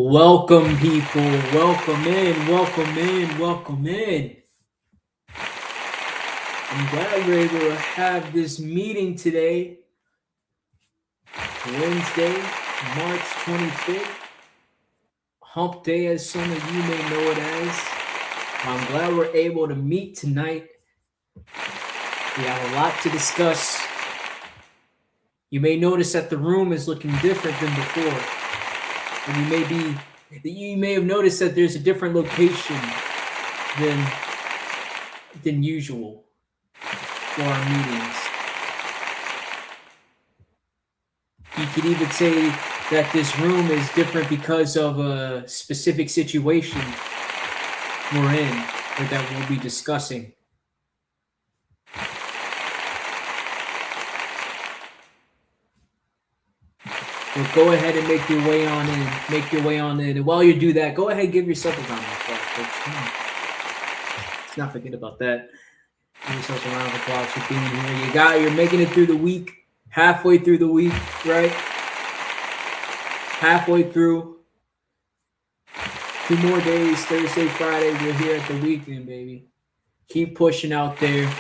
Welcome, people. Welcome in. Welcome in. Welcome in. I'm glad we're able to have this meeting today, Wednesday, March 25th. Hump Day, as some of you may know it as. I'm glad we're able to meet tonight. We have a lot to discuss. You may notice that the room is looking different than before. And you may have noticed that there's a different location than usual for our meetings. You could even say that this room is different because of a specific situation we're in or that we'll be discussing. So go ahead and make your way on in. Make your way on in. And while you do that, go ahead and give yourself a round of applause, folks. Let's not forget about that. Give yourself a round of applause for being here. You're making it through the week, halfway through the week, right? Halfway through. 2 more days, Thursday, Friday. We're here at the weekend, baby. Keep pushing out there.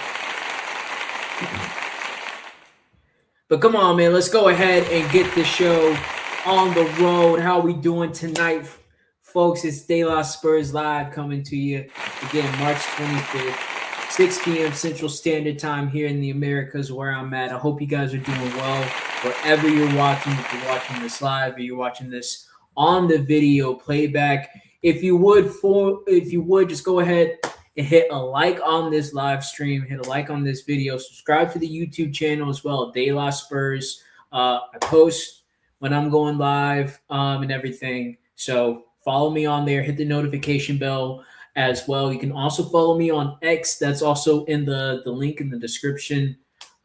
But come on, man. Let's go ahead and get the show on the road. How we doing tonight, folks? It's De La Spurs Live coming to you again, March 25th, 6 p.m. Central Standard Time here in the Americas, where I'm at. I hope you guys are doing well wherever you're watching. If you're watching this live or you're watching this on the video playback, if you would just go ahead and hit a like on this live stream, hit a like on this video, subscribe to the YouTube channel as well, De La Spurs. I post when I'm going live and everything. So follow me on there, hit the notification bell as well. You can also follow me on X. That's also in the link in the description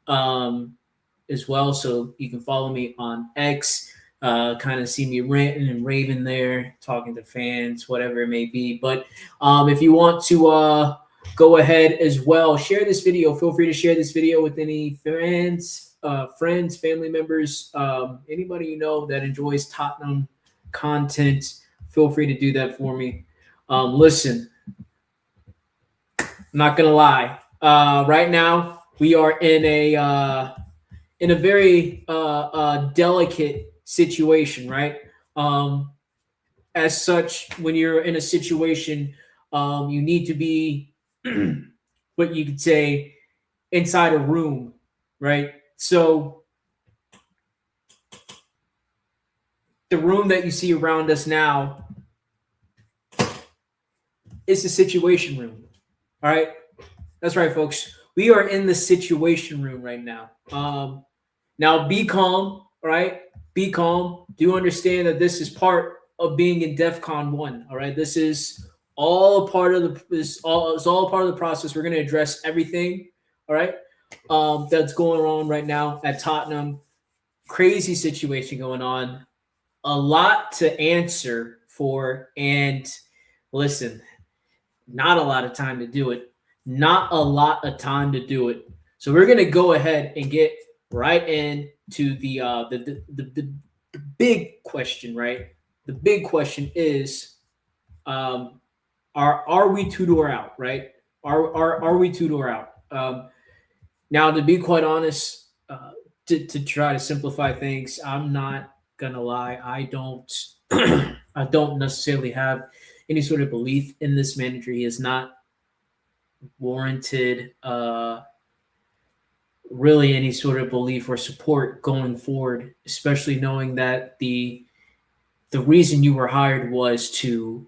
as well. So you can follow me on X. Kind of see me ranting and raving there, talking to fans, whatever it may be. But if you want to go ahead as well, share this video. Feel free to share this video with any friends, family members, anybody you know that enjoys Tottenham content. Feel free to do that for me. Listen, I'm not gonna lie. Right now, we are in a very delicate situation, right? As such, when you're in a situation, you need to be what you could say inside a room, right? So the room that you see around us now is the situation room. All right, that's right, folks. We are in the situation room right now. Now be calm, all right? Be calm. Do understand that this is part of being in Defcon 1. All right. This is all a part of it's all part of the process. We're going to address everything. All right. That's going on right now at Tottenham. Crazy situation going on. A lot to answer for. And listen, not a lot of time to do it. Not a lot of time to do it. So we're going to go ahead and get right into the big question, right? The big question is, are we two-door out, right? Are we two-door out? Now, to be quite honest, to try to simplify things, I'm not gonna lie. I don't I don't necessarily have any sort of belief in this manager. He is not warranted really any sort of belief or support going forward, especially knowing that the reason you were hired was to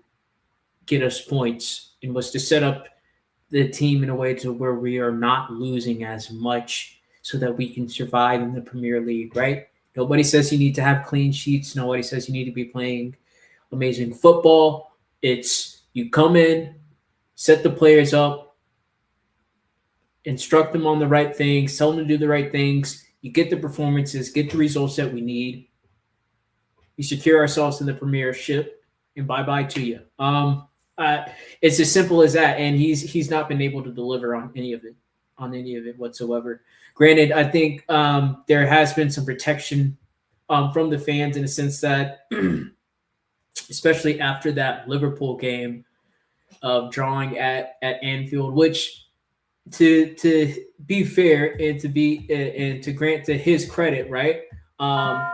get us points and was to set up the team in a way to where we are not losing as much so that we can survive in the Premier League, right? Nobody says you need to have clean sheets. Nobody says you need to be playing amazing football. It's you come in, set the players up, instruct them on the right things, tell them to do the right things. You get the performances, get the results that we need. We secure ourselves in the Premiership, and bye-bye to you. It's as simple as that, and he's not been able to deliver on any of it whatsoever. Granted, I think there has been some protection from the fans in the sense that especially after that Liverpool game of drawing at Anfield, which to be fair and to grant to his credit, right? Um,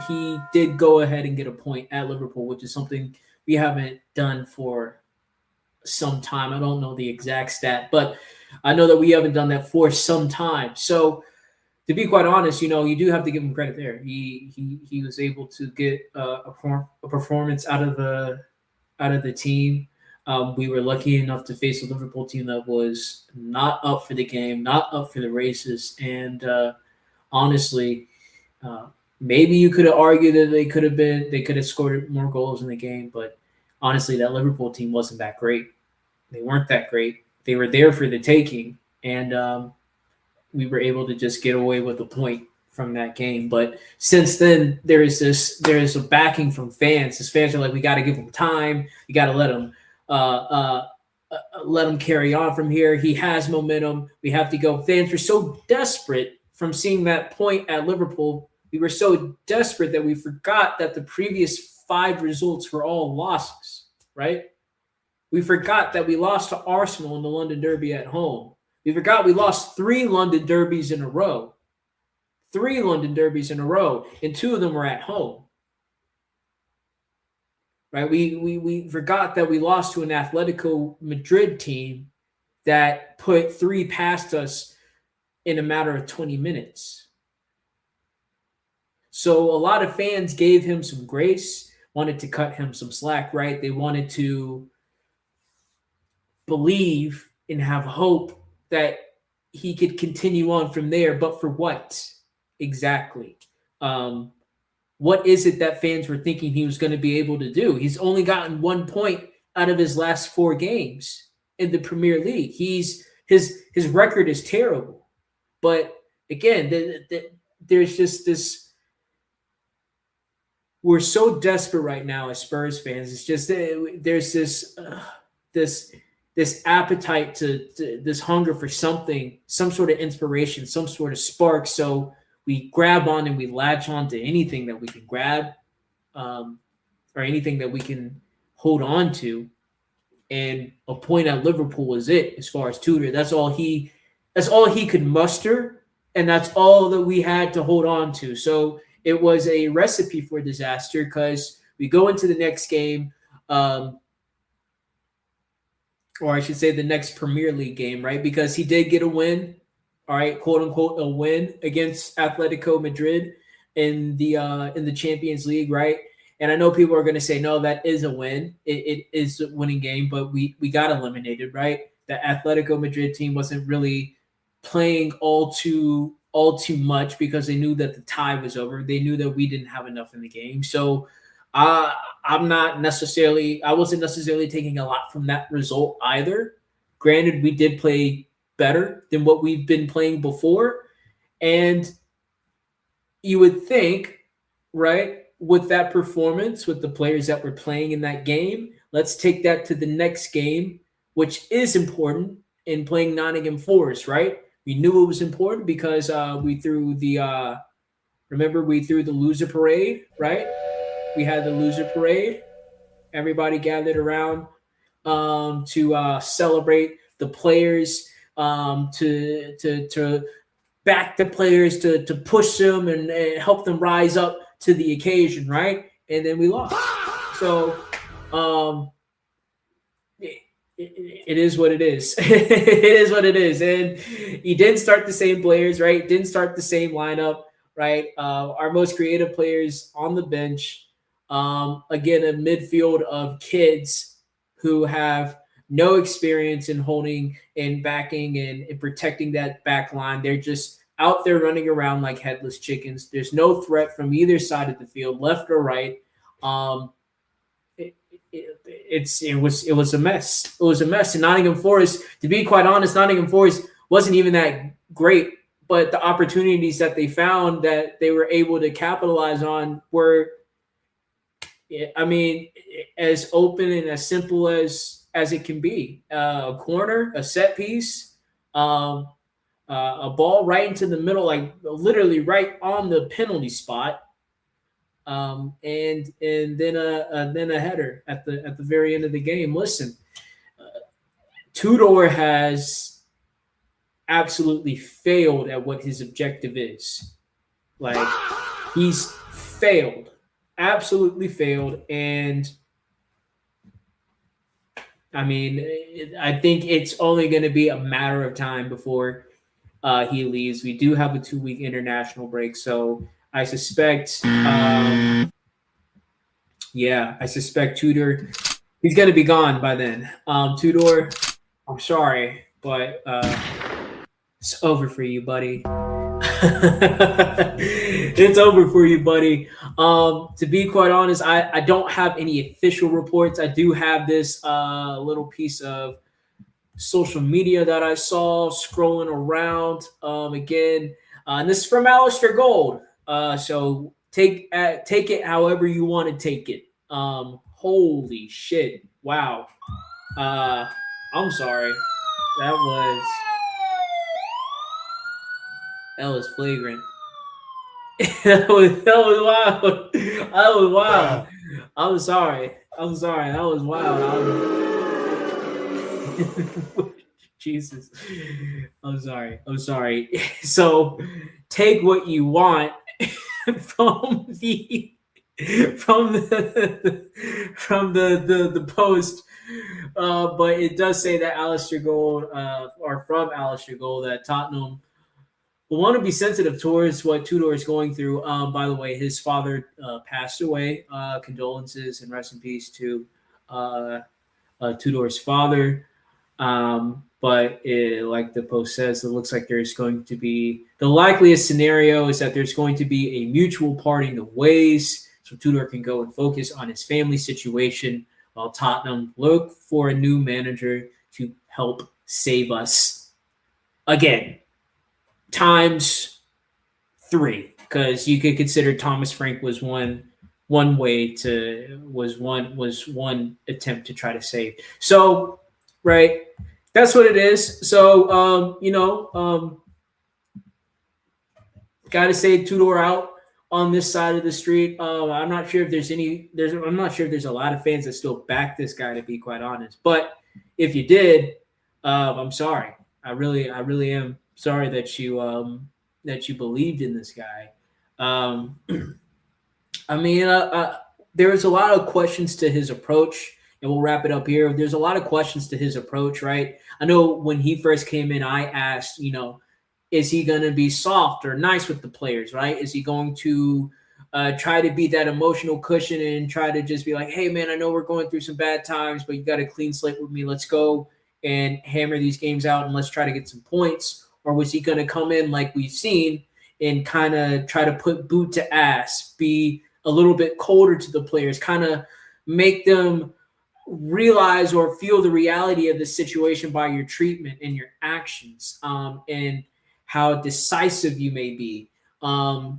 he did go ahead and get a point at Liverpool, which is something we haven't done for some time. I don't know the exact stat, but I know that we haven't done that for some time. So to be quite honest, you do have to give him credit there. He was able to get a performance out of the team. We were lucky enough to face a Liverpool team that was not up for the game, not up for the races, and honestly, uh, maybe you could have argued that they could have scored more goals in the game, but honestly, that Liverpool team wasn't that great. They weren't that great. They were there for the taking, and we were able to just get away with a point from that game. But since then, there is a backing from fans. These fans are like, we got to give him time. We got to uh, uh, let him carry on from here. He has momentum. We have to go. Fans were so desperate from seeing that point at Liverpool. We were so desperate that we forgot that the previous 5 results were all losses, right? We forgot that we lost to Arsenal in the London Derby at home. We forgot we lost 3 London Derbies in a row. 3 London Derbies in a row, and 2 of them were at home. Right? We forgot that we lost to an Atletico Madrid team that put 3 past us in a matter of 20 minutes. So a lot of fans gave him some grace, wanted to cut him some slack, right? They wanted to believe and have hope that he could continue on from there. But for what exactly? What is it that fans were thinking he was going to be able to do? He's only gotten 1 point out of his last 4 games in the Premier League. His record is terrible. But again, there's just this. We're so desperate right now as Spurs fans. It's just there's this appetite to this hunger for something, some sort of inspiration, some sort of spark. So we grab on and we latch on to anything that we can grab, or anything that we can hold on to. And a point at Liverpool was it as far as Tudor. That's all he could muster, and that's all that we had to hold on to. So it was a recipe for disaster because we go into the next game, or I should say the next Premier League game, right? Because he did get a win, all right, quote unquote, a win against Atletico Madrid in the Champions League, right? And I know people are going to say, no, that is a win. It is a winning game, but we got eliminated, right? The Atletico Madrid team wasn't really playing all too much because they knew that the tie was over. They knew that we didn't have enough in the game. So I wasn't necessarily taking a lot from that result either. Granted, we did play better than what we've been playing before. And you would think, right, with that performance, with the players that were playing in that game, let's take that to the next game, which is important in playing Nottingham Forest, right? We knew it was important because we threw the loser parade, right? We had the loser parade. Everybody gathered around to celebrate the players, to back the players, to push them and help them rise up to the occasion, right? And then we lost. So it is what it is. It is what it is. And he didn't start the same players, right? Didn't start the same lineup, right? Our most creative players on the bench. Again, a midfield of kids who have no experience in holding and backing and protecting that back line. They're just out there running around like headless chickens. There's no threat from either side of the field, left or right. It was a mess. It was a mess. And Nottingham Forest, to be quite honest, Nottingham Forest wasn't even that great, but the opportunities that they found that they were able to capitalize on were, I mean, as open and as simple as it can be. A corner, a set piece, a ball right into the middle, like literally right on the penalty spot. and then a header at the very end of the game. Listen, Tudor has absolutely failed at what his objective is. Like, he's failed, absolutely failed, and I mean, I think it's only going to be a matter of time before he leaves. We do have a 2-week international break, so I suspect, I suspect Tudor, he's going to be gone by then. Tudor, I'm sorry, but it's over for you, buddy. It's over for you, buddy. To be quite honest, I don't have any official reports. I do have this little piece of social media that I saw scrolling around. And this is from Alistair Gold. So take it however you want to take it. Holy shit! Wow. I'm sorry. That was flagrant. that was wild. That was wild. I'm sorry. That was wild. Jesus. I'm sorry. So take what you want from the post. But it does say that Alistair Gold, or from Alistair Gold, that Tottenham will want to be sensitive towards what Tudor is going through. By the way, his father passed away. Condolences and rest in peace to Tudor's father. But like the post says, it looks like there's going to be the likeliest scenario is that there's going to be a mutual parting of ways, so Tudor can go and focus on his family situation while Tottenham look for a new manager to help save us again. Times 3, because you could consider Thomas Frank was one attempt to try to save. So, right, that's what it is. So, got to say Tudor out on this side of the street. I'm not sure if I'm not sure if there's a lot of fans that still back this guy, to be quite honest. But if you did, I'm sorry. I really am sorry that you believed in this guy. I mean, there was a lot of questions to his approach, and we'll wrap it up here. There's a lot of questions to his approach, right? I know when he first came in, I asked, is he going to be soft or nice with the players, right? Is he going to try to be that emotional cushion and try to just be like, hey, man, I know we're going through some bad times, but you got a clean slate with me. Let's go and hammer these games out and let's try to get some points? Or was he going to come in like we've seen and kind of try to put boot to ass, be a little bit colder to the players, kind of make them realize or feel the reality of the situation by your treatment and your actions, and how decisive you may be. And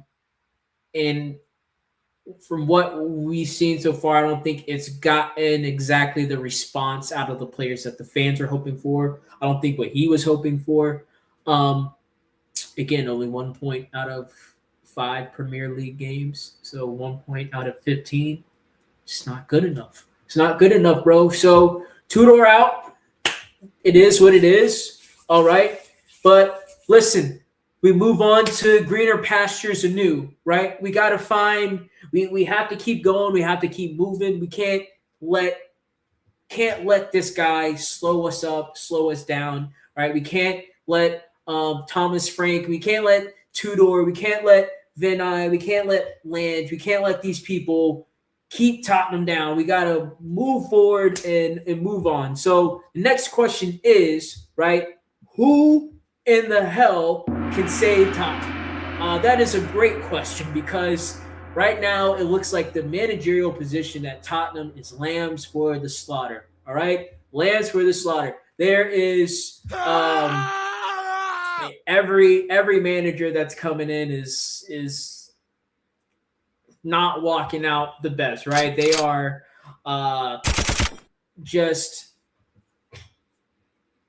from what we've seen so far, I don't think it's gotten exactly the response out of the players that the fans are hoping for. I don't think what he was hoping for. Again, only 1 point out of 5 Premier League games. So 1 point out of 15. It's not good enough. It's not good enough, bro. So Tudor out. It is what it is. All right. But listen, we move on to greener pastures anew, right? We got to find, we have to keep going. We have to keep moving. We can't let this guy slow us up, slow us down, right? We can't let Thomas Frank, we can't let Tudor, we can't let Vinay, we can't let Lange, we can't let these people keep Tottenham down. We got to move forward and move on. So the next question is, right, who in the hell can save Tottenham? That is a great question, because right now it looks like the managerial position at Tottenham is lambs for the slaughter. All right, lambs for the slaughter. There is every manager that's coming in is not walking out the best, right? They are just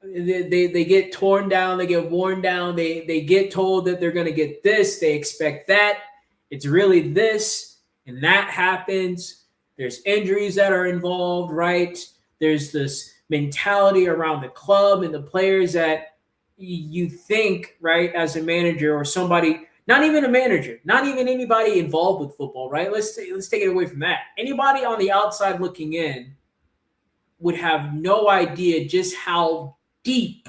they get torn down, they get worn down, they get told that they're going to get this, they expect that, it's really this, And that happens. There's injuries that are involved, right? There's this mentality around the club and the players that you think, right, as a manager or somebody, not even a manager, not even anybody involved with football, right? Let's take it away from that. Anybody on the outside looking in would have no idea just how deep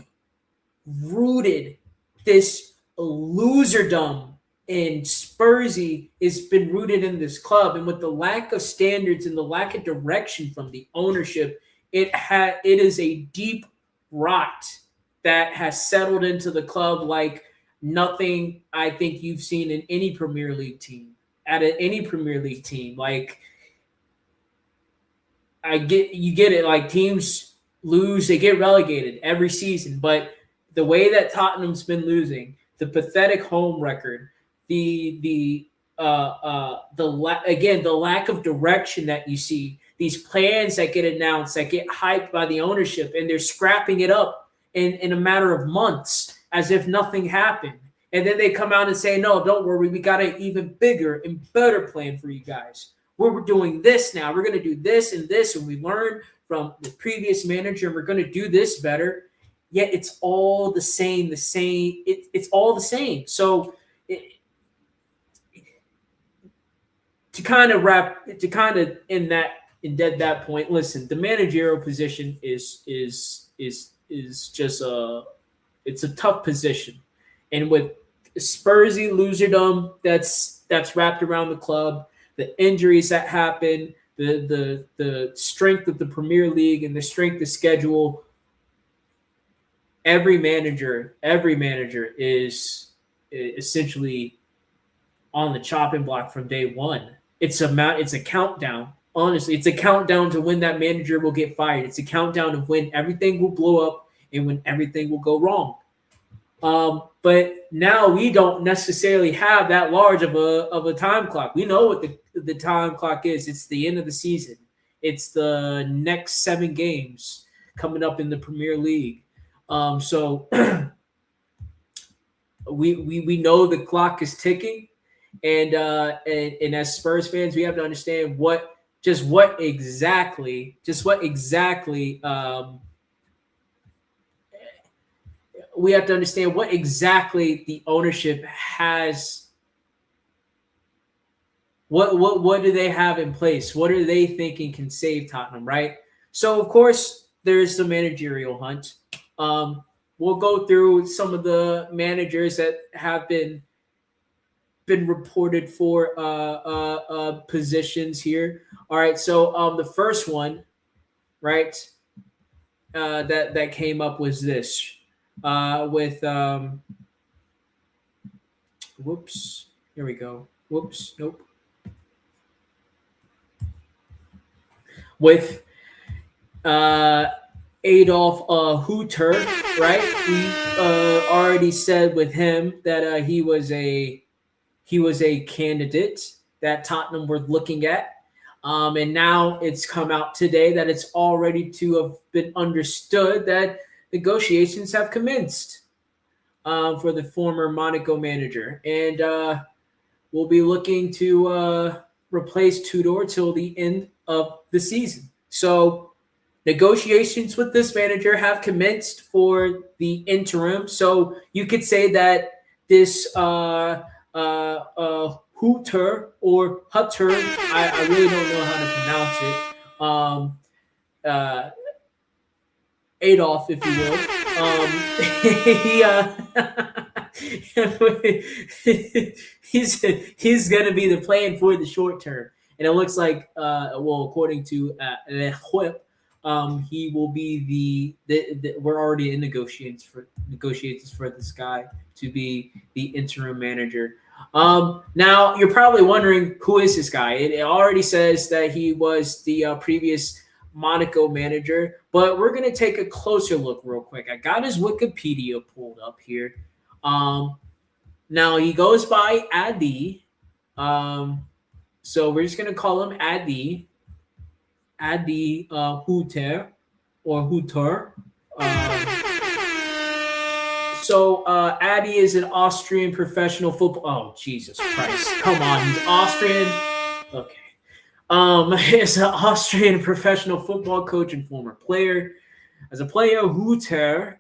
rooted this loserdom and Spursy has been rooted in this club. And with the lack of standards and the lack of direction from the ownership, it is a deep rot that has settled into the club like nothing I think you've seen in any Premier League team. Any Premier League team. Like, you get it. Like, teams lose, they get relegated every season. But the way that Tottenham's been losing, the pathetic home record, the lack of direction that you see, these plans that get announced, that get hyped by the ownership, and they're scrapping it up in a matter of months as if nothing happened. And then they come out and say, no, don't worry, we got an even bigger and better plan for you guys. We're doing this now. We're going to do this, and we learned from the previous manager, and we're going to do this better. Yet it's all the same. It's all the same. So to kind of end that point, listen, the managerial position is just it's a tough position. And with Spursy loserdom that's wrapped around the club, the injuries that happen, the strength of the Premier League and the strength of schedule, every manager is essentially on the chopping block from day one. It's a countdown. Honestly, it's a countdown to when that manager will get fired. It's a countdown of when everything will blow up and when everything will go wrong. But now we don't necessarily have that large of a time clock. We know what the time clock is. It's the end of the season. It's the next 7 games coming up in the Premier League. So we know the clock is ticking, and as Spurs fans, we have to understand what exactly we have to understand what exactly the ownership has. What do they have in place? What are they thinking can save Tottenham, right? So, of course, there's the managerial hunt. We'll go through some of the managers that have been reported for positions here. All right, so the first one, right, that came up was this. With whoops, here we go. Whoops, nope. With Adolf Hooter, right? We already said with him that he was a candidate that Tottenham were looking at. And now it's come out today that it's already to have been understood that negotiations have commenced for the former Monaco manager. And we'll be looking to replace Tudor till the end of the season. So negotiations with this manager have commenced for the interim. So you could say that this Hooter or Hutter, I really don't know how to pronounce it. Adolf, if you will. He's going to be the plan for the short term. And it looks like, according to Le Whip, he will be we're already in negotiations for this guy to be the interim manager. Now, you're probably wondering, who is this guy? It already says that he was the previous Monaco manager, but we're going to take a closer look real quick. I got his Wikipedia pulled up here. Now, he goes by Adi. So we're just going to call him Adi Hooter or Hooter. So Adi is an Austrian professional football. Oh, Jesus Christ. Come on. He's Austrian. Okay. Is an Austrian professional football coach and former player. As a player, Hutter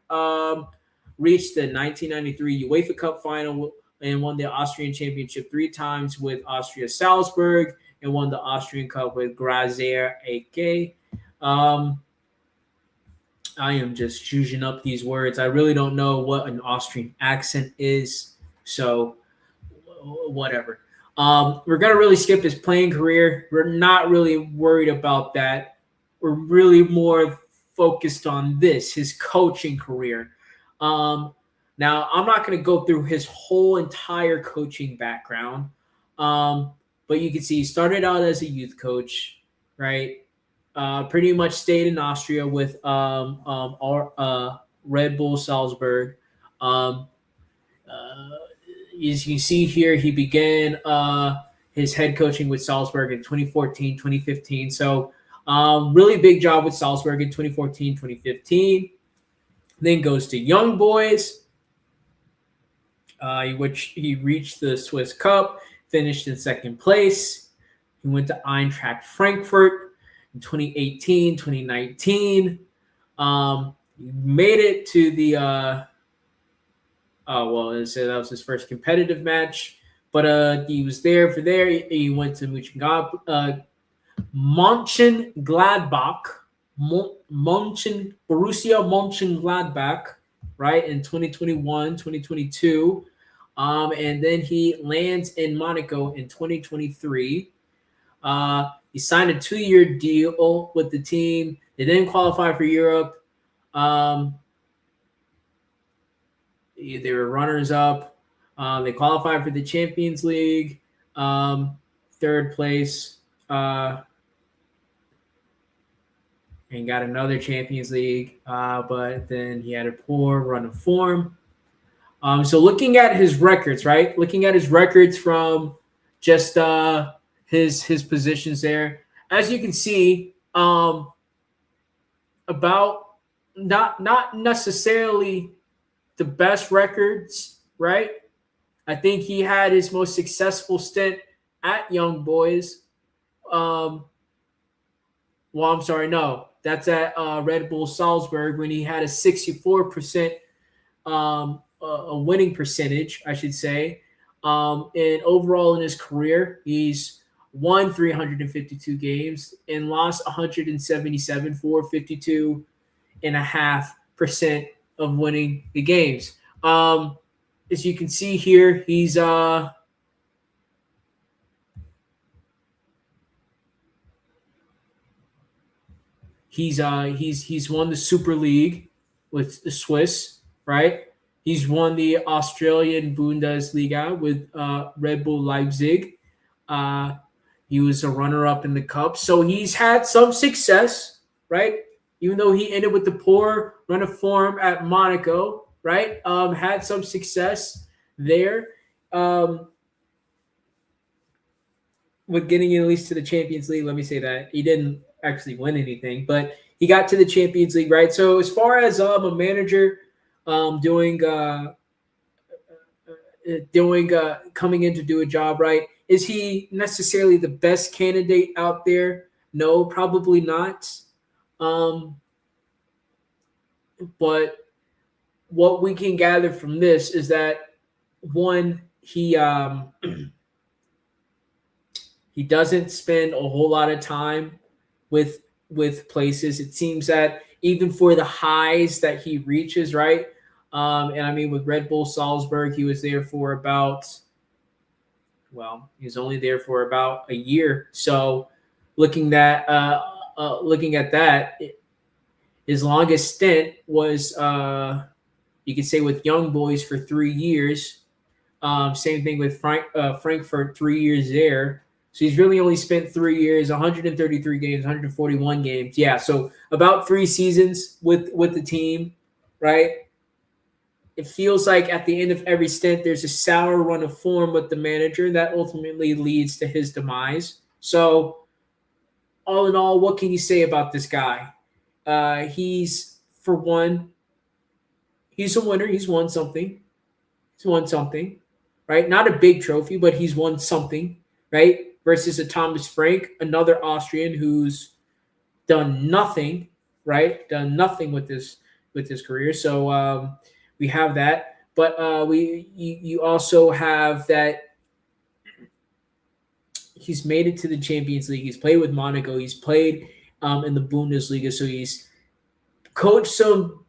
reached the 1993 UEFA Cup final and won the Austrian Championship 3 times with Austria Salzburg and won the Austrian Cup with Grazer AK. Um, I am just choosing up these words. I really don't know what an Austrian accent is, so whatever. We're gonna really skip his playing career. We're not really worried about that. We're really more focused on this, his coaching career. Um, Now, I'm not going to go through his whole entire coaching background, but you can see he started out as a youth coach, right? Pretty much stayed in Austria with Red Bull Salzburg. Um, uh, as you see here, he began his head coaching with Salzburg in 2014, 2015. So, really big job with Salzburg in 2014, 2015. Then goes to Young Boys, which he reached the Swiss Cup, finished in second place. He went to Eintracht Frankfurt in 2018, 2019. He made it to the that was his first competitive match, but he was there for there. He went to Mönchengladbach, Borussia Mönchengladbach, right, in 2021, 2022. And then he lands in Monaco in 2023. He signed a 2-year deal with the team. They didn't qualify for Europe. They were runners up. They qualified for the Champions League, third place, and got another Champions League. But then he had a poor run of form. So looking at his records, right? Looking at his records from just his positions there, as you can see, about not necessarily the best records, right? I think he had his most successful stint at Young Boys. I'm sorry, no, that's at Red Bull Salzburg when he had a 64% a winning percentage, I should say. And overall in his career, he's won 352 games and lost 177 for 52.5% of winning the games. As you can see here, he's won the Super League with the Swiss, right? He's won the Australian Bundesliga with Red Bull Leipzig. He was a runner-up in the Cup, so he's had some success, right? Even though he ended with the poor run of form at Monaco, right? Had some success there with getting at least to the Champions League. Let me say that he didn't actually win anything, but he got to the Champions League, right? So as far as a manager doing coming in to do a job, right? Is he necessarily the best candidate out there? No, probably not. But what we can gather from this is that one, he he doesn't spend a whole lot of time with places. It seems that even for the highs that he reaches, right? And I mean, with Red Bull Salzburg, he was there for he was only there for about a year. So looking at that, his longest stint was you could say with Young Boys for 3 years. Same thing with Frankfurt, 3 years there. So he's really only spent 3 years, 133 games, 141 games. Yeah, so about 3 seasons with the team, right? It feels like at the end of every stint, there's a sour run of form with the manager that ultimately leads to his demise. So all in all, what can you say about this guy? He's, for one, he's a winner. He's won something. Right? Not a big trophy, but he's won something, right? versus a Thomas Frank, another Austrian who's done nothing, right? Done nothing with his career. So we have that, but you also have that he's made it to the Champions League. He's played with Monaco. He's played in the Bundesliga. So he's coached some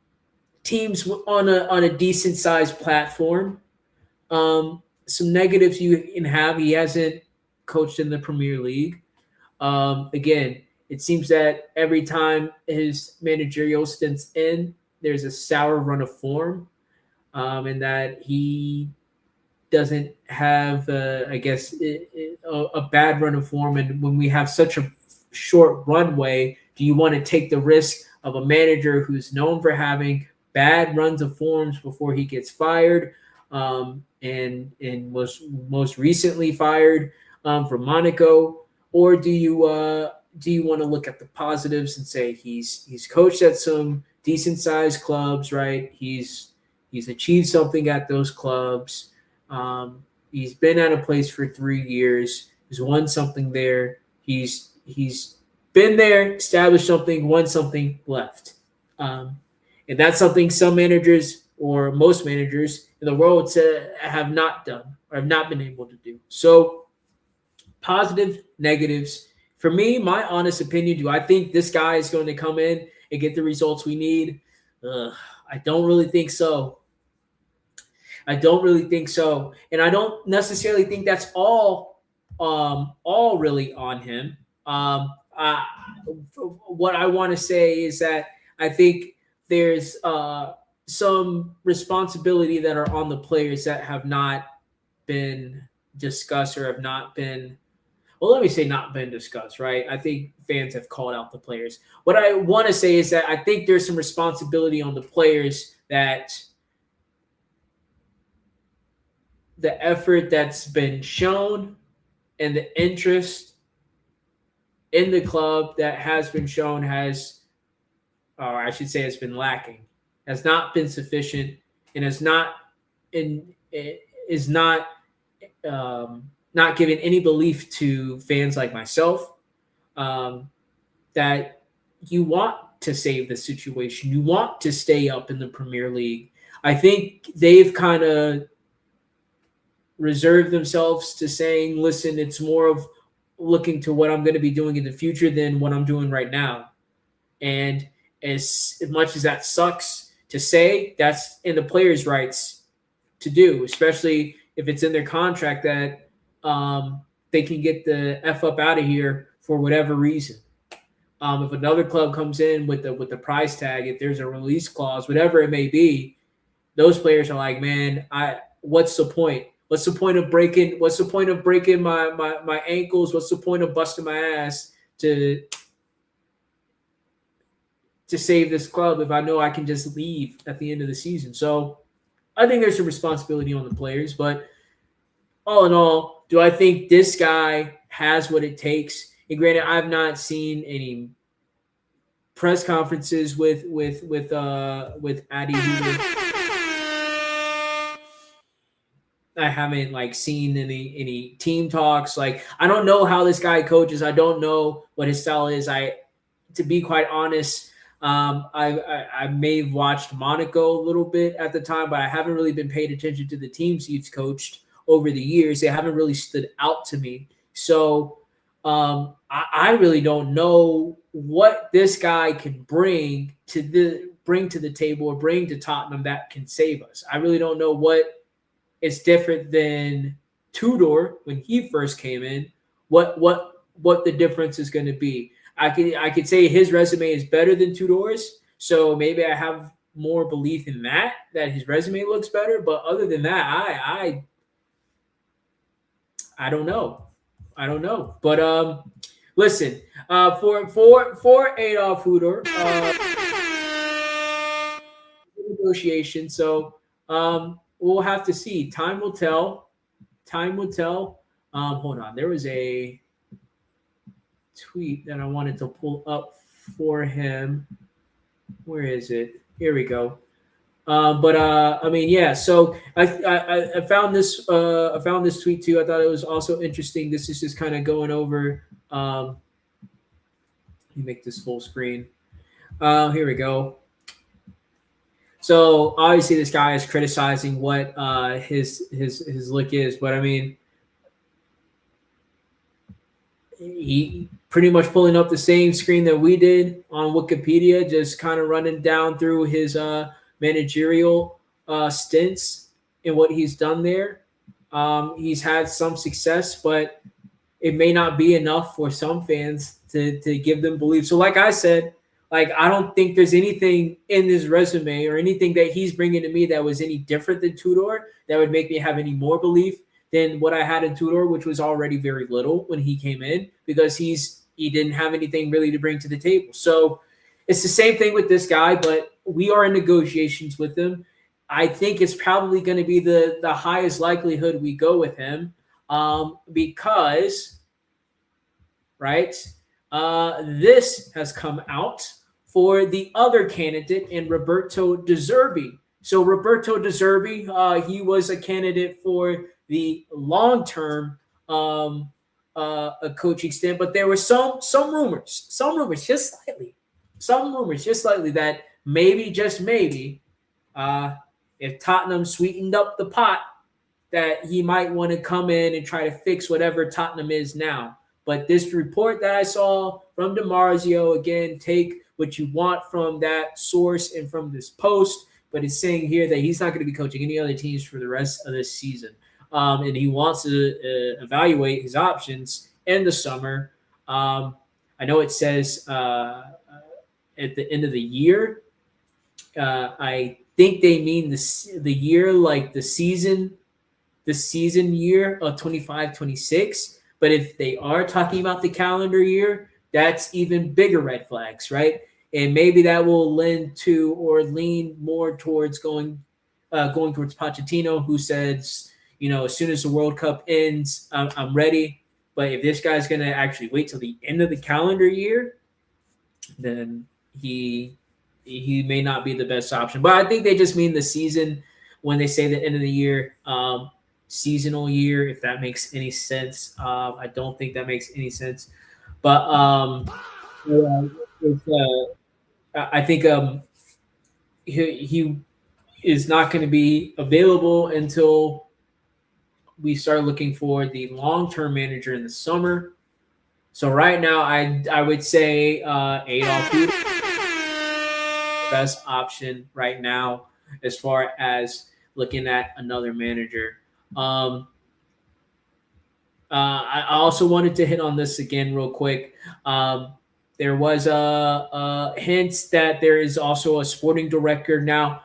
teams on a decent sized platform. Some negatives you can have. He hasn't coached in the Premier League. Again, it seems that every time his managerial stints in, there's a sour run of form, and that he doesn't have, I guess, a bad run of form. And when we have such a short runway, do you want to take the risk of a manager who's known for having bad runs of forms before he gets fired, and most recently fired from Monaco, or do you want to look at the positives and say he's coached at some decent sized clubs, right? He's achieved something at those clubs. He's been at a place for 3 years. He's won something there. He's been there, established something, won something, left. And that's something some managers or most managers in the world have not done or have not been able to do. So positive, negatives. For me, my honest opinion, do I think this guy is going to come in and get the results we need? I don't really think so. I don't really think so. And I don't necessarily think that's all really on him. What I want to say is that I think there's some responsibility that are on the players that have not been discussed or have not been, well, let me say not been discussed, right? I think fans have called out the players. What I want to say is that I think there's some responsibility on the players that the effort that's been shown and the interest in the club that has been shown has, or I should say, has been lacking, has not been sufficient, and is not not giving any belief to fans like myself that you want to save the situation, you want to stay up in the Premier League. I think they've kind of reserved themselves to saying, listen, it's more of looking to what I'm going to be doing in the future than what I'm doing right now. And as much as that sucks to say, that's in the players' rights to do, especially if it's in their contract that they can get the F up out of here for whatever reason. If another club comes in with the price tag, if there's a release clause, whatever it may be, those players are like, man, what's the point? What's the point of breaking my ankles? What's the point of busting my ass to save this club if I know I can just leave at the end of the season? So I think there's some responsibility on the players, but all in all, do I think this guy has what it takes? And granted, I've not seen any press conferences with Adi Hoover. I haven't seen any team talks. I don't know how this guy coaches. I don't know what his style is. To be quite honest, I may have watched Monaco a little bit at the time, but I haven't really been paying attention to the teams he's coached over the years. They haven't really stood out to me. So I really don't know what this guy can bring to the table or bring to Tottenham that can save us. I really don't know what is different than Tudor when he first came in. What the difference is going to be? I could say his resume is better than Tudor's, so maybe I have more belief in that his resume looks better. But other than that, I don't know. I don't know. But listen, for Adolf Hutter, negotiation. So we'll have to see. Time will tell. Time will tell. Hold on. There was a tweet that I wanted to pull up for him. Where is it? Here we go. I mean, yeah. So I found this tweet too. I thought it was also interesting. This is just kind of going over. Let me make this full screen. Here we go. So obviously, this guy is criticizing what his look is, but I mean, he pretty much pulling up the same screen that we did on Wikipedia, just kind of running down through his managerial stints and what he's done there. He's had some success, but it may not be enough for some fans to give them belief. So, like I said, like I don't think there's anything in his resume or anything that he's bringing to me that was any different than Tudor that would make me have any more belief than what I had in Tudor, which was already very little when he came in because he didn't have anything really to bring to the table. So it's the same thing with this guy, but we are in negotiations with him. I think it's probably going to be the highest likelihood we go with him because, right, this has come out for the other candidate in Roberto De Zerbi. So Roberto De Zerbi, he was a candidate for the long-term a coaching stint, but there were some rumors, just slightly that maybe, just maybe, if Tottenham sweetened up the pot, that he might want to come in and try to fix whatever Tottenham is now. But this report that I saw from DiMarzio, again, take what you want from that source and from this post, but it's saying here that he's not going to be coaching any other teams for the rest of this season. And he wants to evaluate his options in the summer. I know it says at the end of the year. I think they mean the year like the season year of 25-26. But if they are talking about the calendar year, that's even bigger red flags, right? And maybe that will lend to or lean more towards going towards Pochettino, who says, as soon as the World Cup ends, I'm ready. But if this guy's going to actually wait till the end of the calendar year, then he may not be the best option. But I think they just mean the season when they say the end of the year, seasonal year, if that makes any sense. I don't think that makes any sense. But I think he is not going to be available until we start looking for the long-term manager in the summer. So right now, I would say Adolf Hitler best option right now as far as looking at another manager. I also wanted to hit on this again real quick. There was a hint that there is also a sporting director. Now,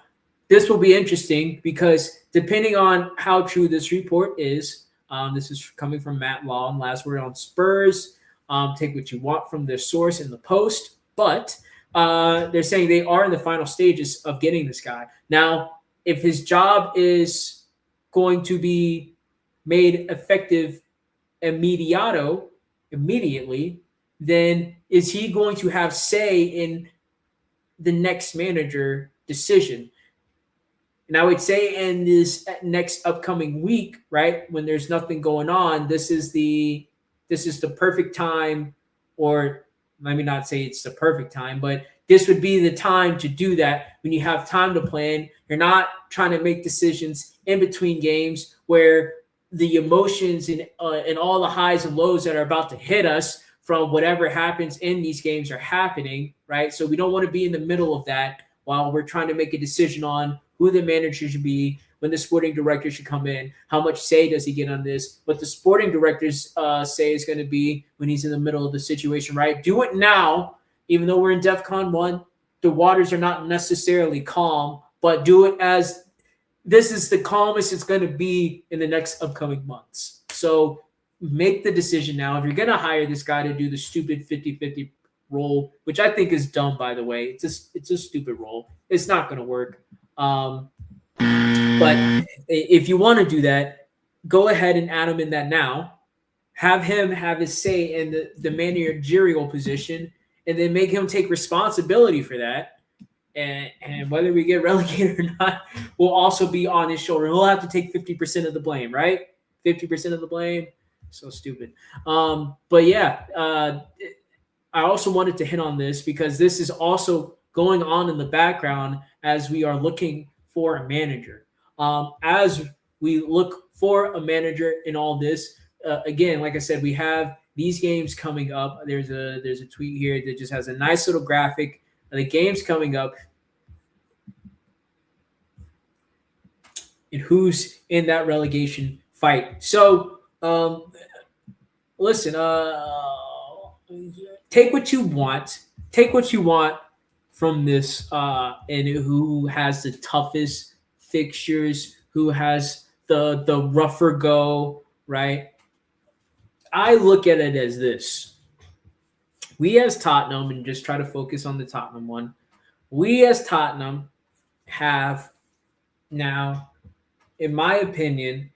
this will be interesting because depending on how true this report is, this is coming from Matt Law and Last Word on Spurs. Take what you want from the source in the post, but they're saying they are in the final stages of getting this guy. Now, if his job is going to be made effective immediately, then is he going to have say in the next manager decision? And I would say in this next upcoming week, right, when there's nothing going on, this is the perfect time, or let me not say it's the perfect time, but this would be the time to do that when you have time to plan. You're not trying to make decisions in between games where the emotions and all the highs and lows that are about to hit us from whatever happens in these games are happening, right? So we don't want to be in the middle of that while we're trying to make a decision on who the manager should be, when the sporting director should come in, how much say does he get on this, what the sporting director's say is going to be when he's in the middle of the situation, right? Do it now, even though we're in Defcon 1. The waters are not necessarily calm, but do it as this is the calmest it's going to be in the next upcoming months. So make the decision now. If you're going to hire this guy to do the stupid 50-50 role, which I think is dumb, by the way, it's a stupid role. It's not going to work. But if you want to do that, go ahead and add him in that now. Have him have his say in the managerial position, and then make him take responsibility for that. And whether we get relegated or not will also be on his shoulder. He'll have to take 50% of the blame, right? 50% of the blame. So stupid. But yeah, I also wanted to hit on this because this is also going on in the background as we are looking for a manager. As we look for a manager in all this, again, like I said, we have these games coming up. There's a tweet here that just has a nice little graphic of the games coming up and who's in that relegation fight. So, listen, take what you want. Take what you want from this, and who has the toughest fixtures, who has the rougher go, right? I look at it as this: we as Tottenham, and just try to focus on the Tottenham one. We as Tottenham have now, in my opinion,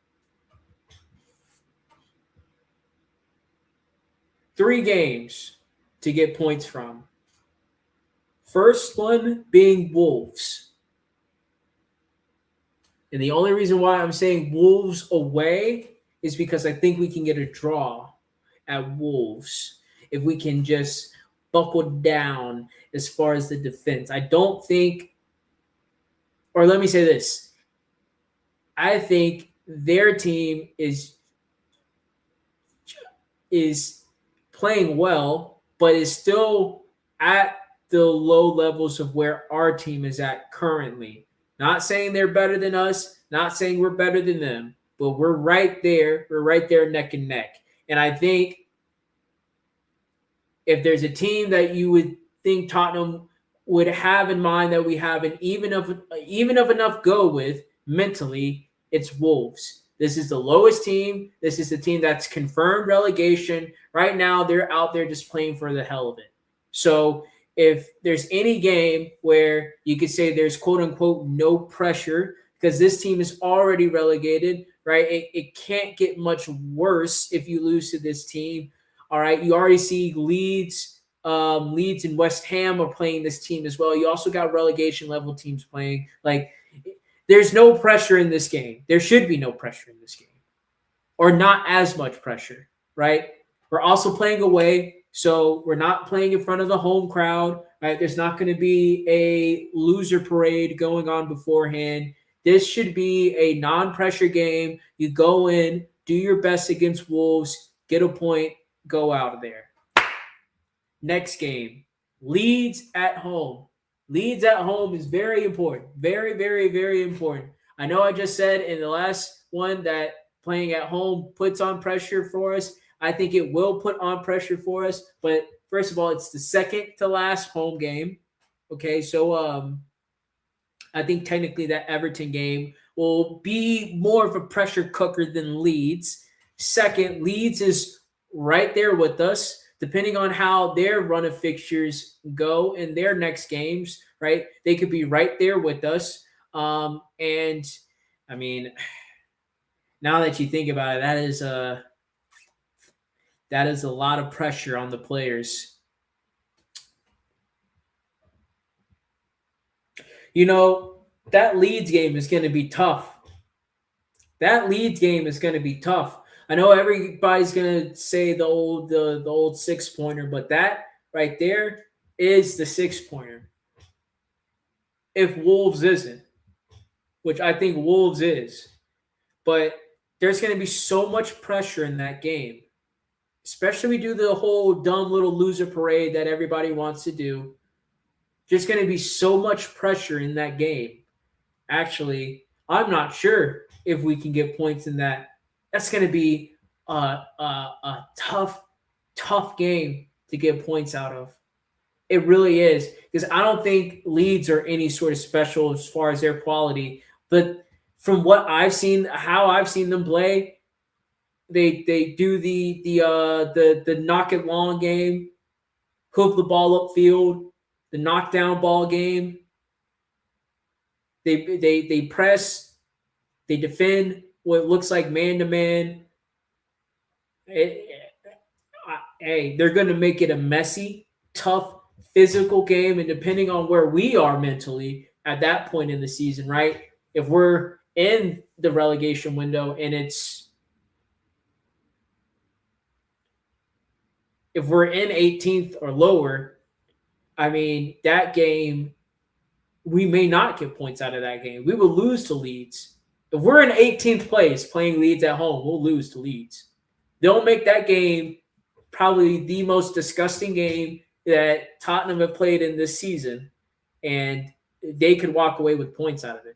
3 games to get points from. First one being Wolves. And the only reason why I'm saying Wolves away is because I think we can get a draw at Wolves if we can just buckle down as far as the defense. I don't think, or let me say this, I think their team is playing well, but is still at the low levels of where our team is at currently. Not saying they're better than us, not saying we're better than them, but we're right there. We're right there neck and neck. And I think if there's a team that you would think Tottenham would have in mind that we have an even of enough go with mentally, it's Wolves. This is the lowest team. This is the team that's confirmed relegation. Right now, they're out there just playing for the hell of it. So if there's any game where you could say there's quote unquote no pressure because this team is already relegated, right? It can't get much worse if you lose to this team. All right. You already see Leeds and West Ham are playing this team as well. You also got relegation level teams playing. Like, there's no pressure in this game. There should be no pressure in this game, or not as much pressure, right? We're also playing away, so we're not playing in front of the home crowd, right? There's not going to be a loser parade going on beforehand. This should be a non-pressure game. You go in, do your best against Wolves, get a point, go out of there. Next game, Leeds at home. Leeds at home is very important. Very, very, very important. I know I just said in the last one that playing at home puts on pressure for us. I think it will put on pressure for us. But first of all, it's the second to last home game. Okay, so I think technically that Everton game will be more of a pressure cooker than Leeds. Second, Leeds is right there with us. Depending on how their run of fixtures go in their next games, right? They could be right there with us. And I mean, now that you think about it, that is a lot of pressure on the players. You know, that Leeds game is going to be tough. That Leeds game is going to be tough. I know everybody's gonna say the old 6-pointer, but that right there is the 6-pointer. If Wolves isn't, which I think Wolves is, but there's gonna be so much pressure in that game, especially we do the whole dumb little loser parade that everybody wants to do. There's gonna be so much pressure in that game. Actually, I'm not sure if we can get points in that. That's going to be a tough game to get points out of. It really is, because I don't think Leeds are any sort of special as far as their quality. But from what I've seen, how I've seen them play, they do the knock it long game, hoof the ball upfield, the knockdown ball game. They press, they defend what looks like man-to-man. Hey, they're going to make it a messy, tough physical game, and depending on where we are mentally at that point in the season, right? If we're in the relegation window and if we're in 18th or lower, I mean, that game, we may not get points out of that game. We will lose to Leeds. If we're in 18th place playing Leeds at home, we'll lose to Leeds. They'll make that game probably the most disgusting game that Tottenham have played in this season, and they could walk away with points out of it.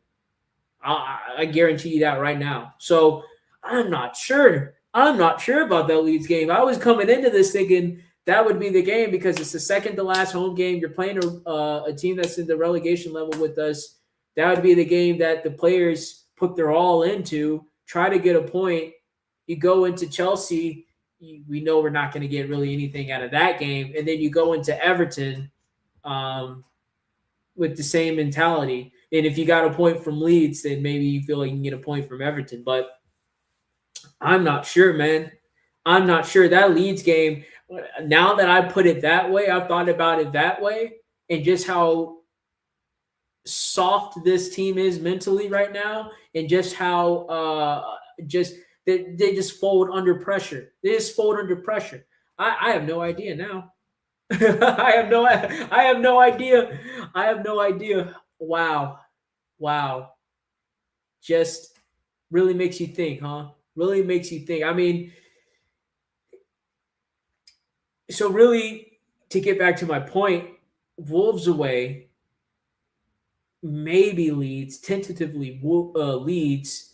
I guarantee you that right now. So I'm not sure. I'm not sure about that Leeds game. I was coming into this thinking that would be the game because it's the second to last home game. You're playing a team that's in the relegation level with us. That would be the game that the players put their all into, try to get a point. You go into Chelsea, we know we're not going to get really anything out of that game. And then you go into Everton with the same mentality. And if you got a point from Leeds, then maybe you feel like you can get a point from Everton. But I'm not sure, man. I'm not sure. That Leeds game, now that I put it that way, I've thought about it that way, and just how soft this team is mentally right now, and just how they just fold under pressure. They just fold under pressure. I have no idea now. I have no idea. I have no idea. Wow. Just really makes you think, huh? Really makes you think. I mean, so really, to get back to my point, Wolves away, maybe Leeds, tentatively Leeds.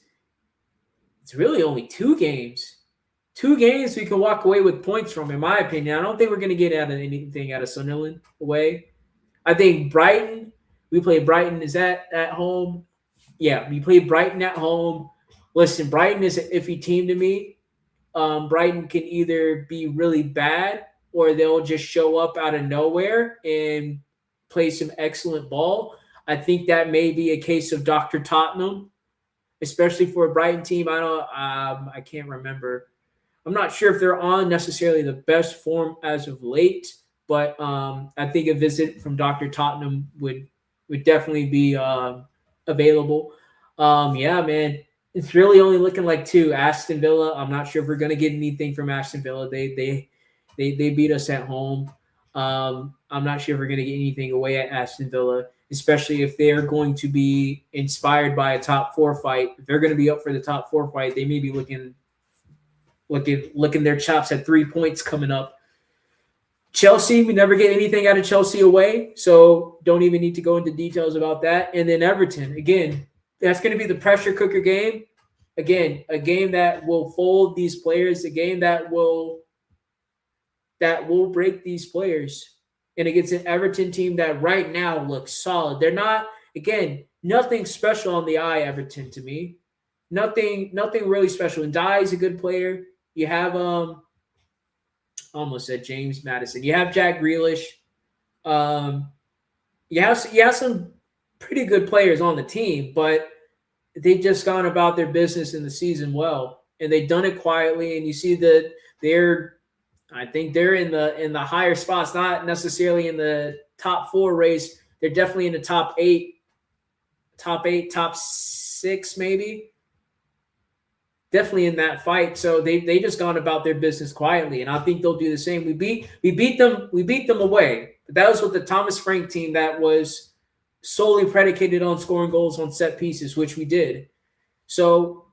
It's really only 2 games. 2 games we can walk away with points from, in my opinion. I don't think we're going to get anything out of Sunderland away. I think Brighton, we play Brighton. Is that at home? Yeah, we play Brighton at home. Listen, Brighton is an iffy team to me. Brighton can either be really bad or they'll just show up out of nowhere and play some excellent ball. I think that may be a case of Dr. Tottenham, especially for a Brighton team. I can't remember. I'm not sure if they're on necessarily the best form as of late, but I think a visit from Dr. Tottenham would definitely be available. Yeah, man. It's really only looking like 2. Aston Villa. I'm not sure if we're going to get anything from Aston Villa. They beat us at home. I'm not sure if we're going to get anything away at Aston Villa, especially if they're going to be inspired by a top 4 fight. If they're going to be up for the top 4 fight, they may be looking their chops at 3 points coming up. Chelsea, we never get anything out of Chelsea away, so don't even need to go into details about that. And then Everton, again, that's going to be the pressure cooker game. Again, a game that will fold these players, a game that will break these players. And against an Everton team that right now looks solid. They're not, again, nothing special on the eye, Everton, to me. Nothing really special. And Dye is a good player. You have almost said James Maddison. You have Jack Grealish. You have some pretty good players on the team, but they've just gone about their business in the season well, and they've done it quietly. And you see that I think they're in the higher spots, not necessarily in the top 4 race. They're definitely in the top 8, top 6 maybe. Definitely in that fight. So they just gone about their business quietly, and I think they'll do the same. We beat them away. But that was with the Thomas Frank team that was solely predicated on scoring goals on set pieces, which we did. So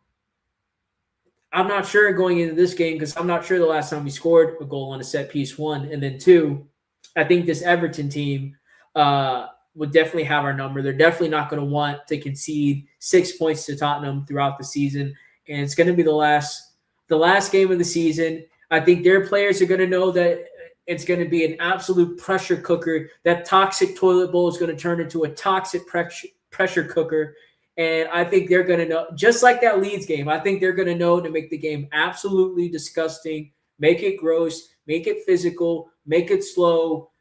I'm not sure going into this game, because I'm not sure the last time we scored a goal on a set piece, 1. And then 2, I think this Everton team would definitely have our number. They're definitely not going to want to concede 6 points to Tottenham throughout the season. And it's going to be the last game of the season. I think their players are going to know that it's going to be an absolute pressure cooker. That toxic toilet bowl is going to turn into a toxic pressure cooker. And I think they're going to know, just like that Leeds game, I think they're going to know to make the game absolutely disgusting, make it gross, make it physical, make it slow,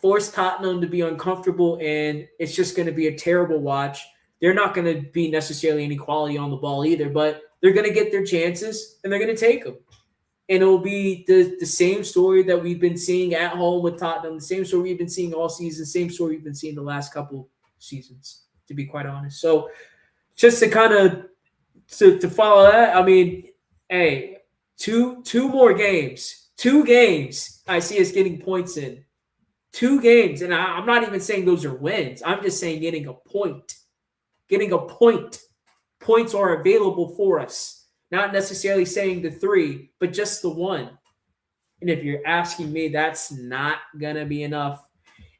force Tottenham to be uncomfortable, and it's just going to be a terrible watch. They're not going to be necessarily any quality on the ball either, but they're going to get their chances, and they're going to take them. And it'll be the same story that we've been seeing at home with Tottenham, the same story we've been seeing all season, same story we've been seeing the last couple seasons, to be quite honest. So just to kind of to follow that, I mean, hey, two more games, 2 games. I see us getting points in 2 games, and I'm not even saying those are wins. I'm just saying getting a point. Getting a point. Points are available for us. Not necessarily saying the 3, but just the 1. And if you're asking me, that's not going to be enough.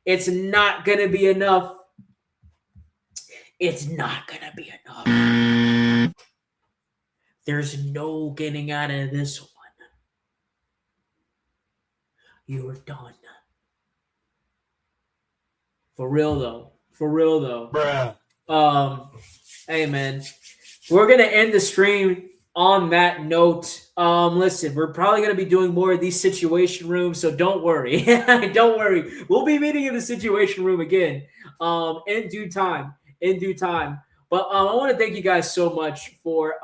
It's not going to be enough. It's not going to be enough. There's no getting out of this one. You're done. For real, though. Bruh. Hey, man. We're going to end the stream on that note. Listen, we're probably going to be doing more of these situation rooms, so don't worry. Don't worry. We'll be meeting in the situation room again in due time. But I want to thank you guys so much for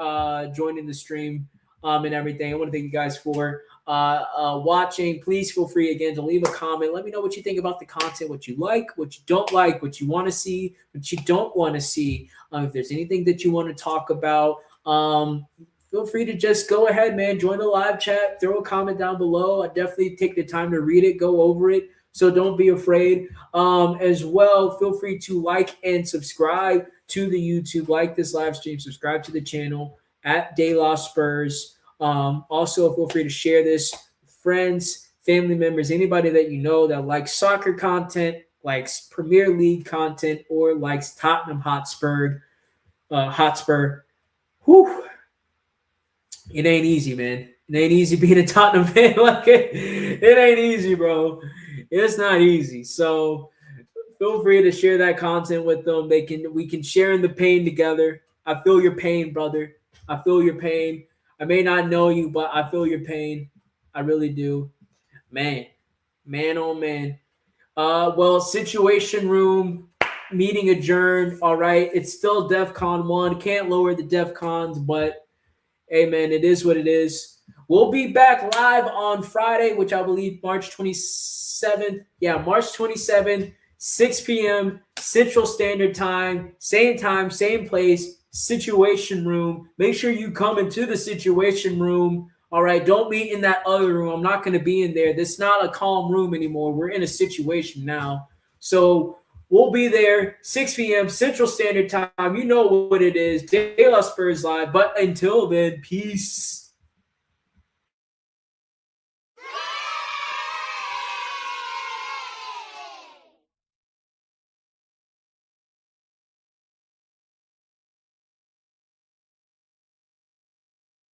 joining the stream and everything. I want to thank you guys for watching. Please feel free again to leave a comment. Let me know what you think about the content, what you like, what you don't like, what you want to see, what you don't want to see. If there's anything that you want to talk about, feel free to just go ahead, man. Join the live chat. Throw a comment down below. I definitely take the time to read it, go over it. So don't be afraid. As well, feel free to like and subscribe to the YouTube. Like this live stream. Subscribe to the channel at De La Spurs. Also, feel free to share this with friends, family members, anybody that you know that likes soccer content, likes Premier League content, or likes Tottenham Hotspur. Whew. It ain't easy, man. It ain't easy being a Tottenham fan. It ain't easy, bro. It's not easy. So feel free to share that content with them. We can share in the pain together. I feel your pain, brother. I feel your pain. I may not know you, but I feel your pain. I really do. Man, oh man. Well, situation room, meeting adjourned. All right. It's still Defcon 1. Can't lower the Defcons, but hey, man, it is what it is. We'll be back live on Friday, which I believe March 27th. Yeah, March 27th, 6 p.m. Central Standard Time, same place, situation room. Make sure you come into the situation room. All right, don't meet in that other room. I'm not going to be in there. This is not a calm room anymore. We're in a situation now. So we'll be there 6 p.m. Central Standard Time. You know what it is. De La Spurs Live. But until then, peace.